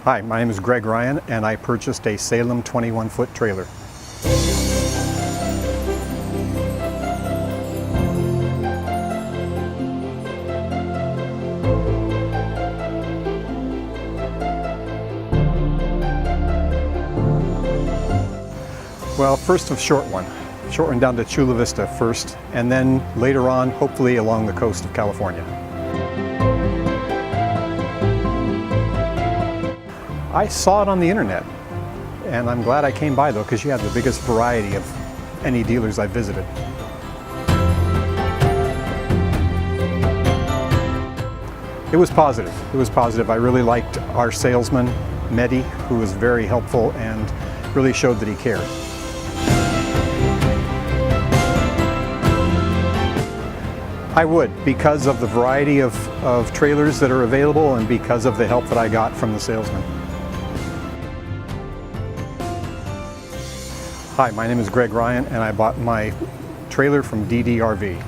Hi, my name is Greg Ryan and I purchased a Salem 21-foot trailer. Well, first a short one down to Chula Vista first, and then later on, hopefully along the coast of California. I saw it on the internet, and I'm glad I came by though, because you have the biggest variety of any dealers I've visited. It was positive. It was positive. I really liked our salesman, Mehdi, who was very helpful and really showed that he cared. I would, because of the variety of trailers that are available and because of the help that I got from the salesman. Hi, my name is Greg Ryan and I bought my trailer from DDRV.